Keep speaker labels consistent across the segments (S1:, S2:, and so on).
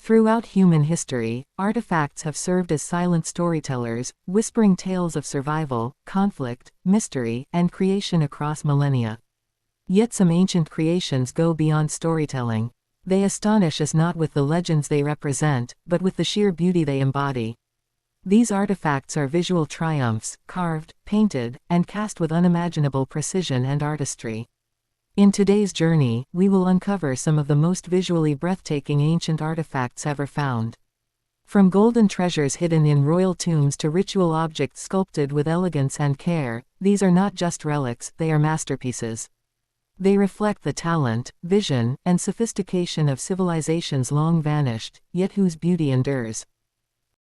S1: Throughout human history, artifacts have served as silent storytellers, whispering tales of survival, conflict, mystery, and creation across millennia. Yet some ancient creations go beyond storytelling. They astonish us not with the legends they represent, but with the sheer beauty they embody. These artifacts are visual triumphs, carved, painted, and cast with unimaginable precision and artistry. In today's journey, we will uncover some of the most visually breathtaking ancient artifacts ever found. From golden treasures hidden in royal tombs to ritual objects sculpted with elegance and care, these are not just relics, they are masterpieces. They reflect the talent, vision, and sophistication of civilizations long vanished, yet whose beauty endures.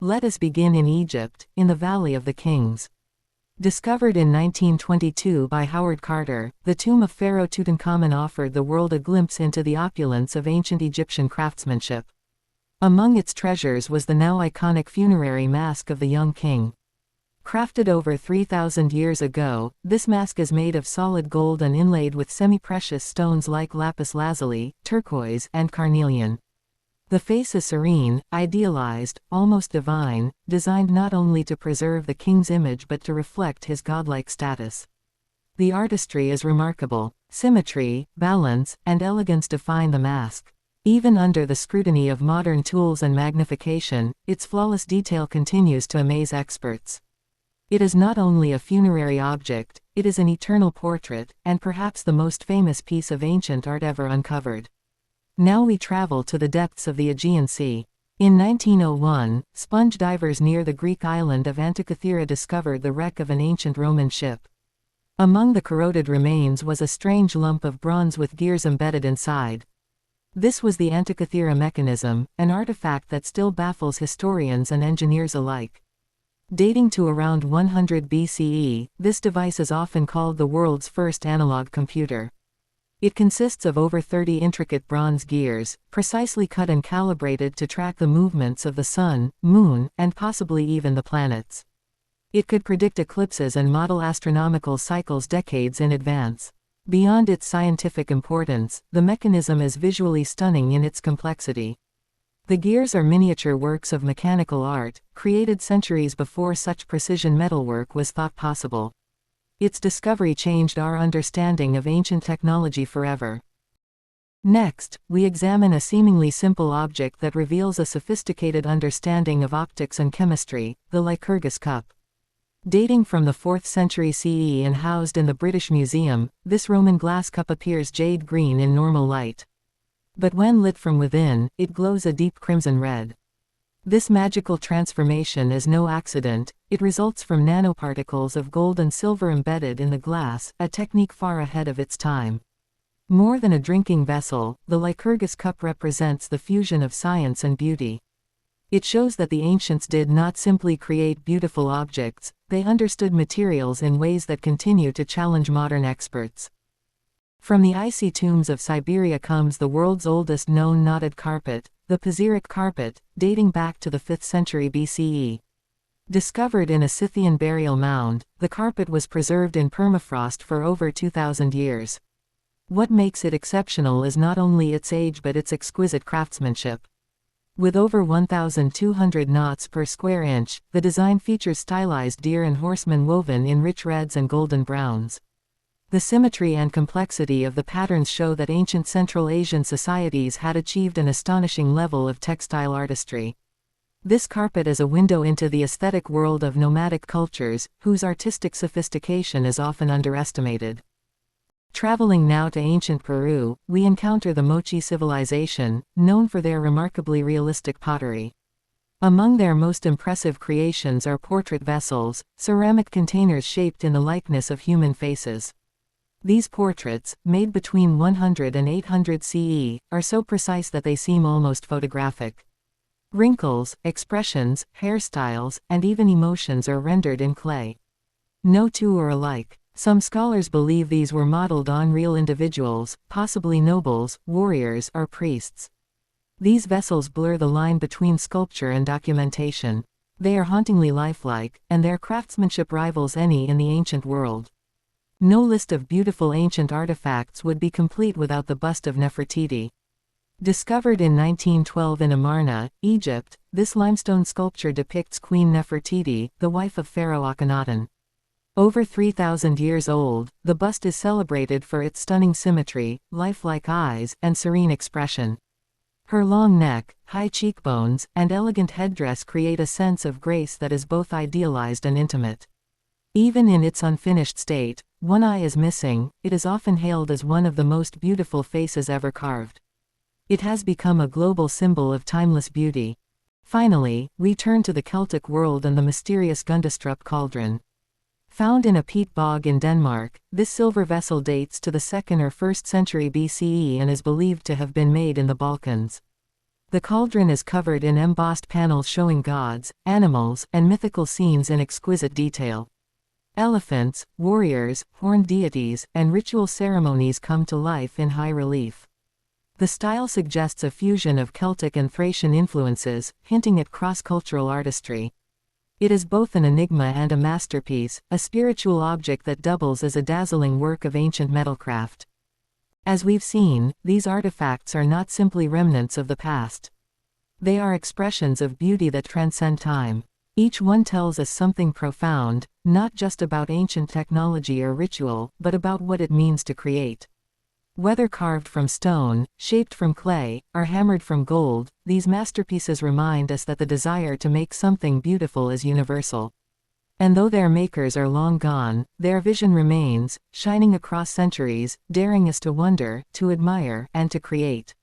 S1: Let us begin in Egypt, in the Valley of the Kings. Discovered in 1922 by Howard Carter, the tomb of Pharaoh Tutankhamun offered the world a glimpse into the opulence of ancient Egyptian craftsmanship. Among its treasures was the now iconic funerary mask of the young king. Crafted over 3,000 years ago, this mask is made of solid gold and inlaid with semi-precious stones like lapis lazuli, turquoise, and carnelian. The face is serene, idealized, almost divine, designed not only to preserve the king's image but to reflect his godlike status. The artistry is remarkable. Symmetry, balance, and elegance define the mask. Even under the scrutiny of modern tools and magnification, its flawless detail continues to amaze experts. It is not only a funerary object, it is an eternal portrait, and perhaps the most famous piece of ancient art ever uncovered. Now we travel to the depths of the Aegean Sea. In 1901, sponge divers near the Greek island of Antikythera discovered the wreck of an ancient Roman ship. Among the corroded remains was a strange lump of bronze with gears embedded inside. This was the Antikythera mechanism, an artifact that still baffles historians and engineers alike. Dating to around 100 BCE, this device is often called the world's first analog computer. It consists of over 30 intricate bronze gears, precisely cut and calibrated to track the movements of the sun, moon, and possibly even the planets. It could predict eclipses and model astronomical cycles decades in advance. Beyond its scientific importance, the mechanism is visually stunning in its complexity. The gears are miniature works of mechanical art, created centuries before such precision metalwork was thought possible. Its discovery changed our understanding of ancient technology forever. Next, we examine a seemingly simple object that reveals a sophisticated understanding of optics and chemistry, the Lycurgus cup. Dating from the 4th century CE and housed in the British Museum, this Roman glass cup appears jade green in normal light. But when lit from within, it glows a deep crimson red. This magical transformation is no accident, it results from nanoparticles of gold and silver embedded in the glass, a technique far ahead of its time. More than a drinking vessel, the Lycurgus cup represents the fusion of science and beauty. It shows that the ancients did not simply create beautiful objects, they understood materials in ways that continue to challenge modern experts. From the icy tombs of Siberia comes the world's oldest known knotted carpet, the Pizarric carpet, dating back to the 5th century BCE. Discovered in a Scythian burial mound, the carpet was preserved in permafrost for over 2,000 years. What makes it exceptional is not only its age but its exquisite craftsmanship. With over 1,200 knots per square inch, the design features stylized deer and horsemen woven in rich reds and golden browns. The symmetry and complexity of the patterns show that ancient Central Asian societies had achieved an astonishing level of textile artistry. This carpet is a window into the aesthetic world of nomadic cultures, whose artistic sophistication is often underestimated. Traveling now to ancient Peru, we encounter the Mochi civilization, known for their remarkably realistic pottery. Among their most impressive creations are portrait vessels, ceramic containers shaped in the likeness of human faces. These portraits, made between 100 and 800 CE, are so precise that they seem almost photographic. Wrinkles, expressions, hairstyles, and even emotions are rendered in clay. No two are alike. Some scholars believe these were modeled on real individuals, possibly nobles, warriors, or priests. These vessels blur the line between sculpture and documentation. They are hauntingly lifelike, and their craftsmanship rivals any in the ancient world. No list of beautiful ancient artifacts would be complete without the bust of Nefertiti. Discovered in 1912 in Amarna, Egypt, this limestone sculpture depicts Queen Nefertiti, the wife of Pharaoh Akhenaten. Over 3,000 years old, the bust is celebrated for its stunning symmetry, lifelike eyes, and serene expression. Her long neck, high cheekbones, and elegant headdress create a sense of grace that is both idealized and intimate. Even in its unfinished state, one eye is missing. It is often hailed as one of the most beautiful faces ever carved. It has become a global symbol of timeless beauty. Finally, we turn to the Celtic world and the mysterious Gundestrup cauldron. Found in a peat bog in Denmark, this silver vessel dates to the 2nd or 1st century BCE and is believed to have been made in the Balkans. The cauldron is covered in embossed panels showing gods, animals, and mythical scenes in exquisite detail. Elephants, warriors, horned deities, and ritual ceremonies come to life in high relief. The style suggests a fusion of Celtic and Thracian influences, hinting at cross-cultural artistry. It is both an enigma and a masterpiece, a spiritual object that doubles as a dazzling work of ancient metalcraft. As we've seen, these artifacts are not simply remnants of the past. They are expressions of beauty that transcend time. Each one tells us something profound, not just about ancient technology or ritual, but about what it means to create. Whether carved from stone, shaped from clay, or hammered from gold, these masterpieces remind us that the desire to make something beautiful is universal. And though their makers are long gone, their vision remains, shining across centuries, daring us to wonder, to admire, and to create.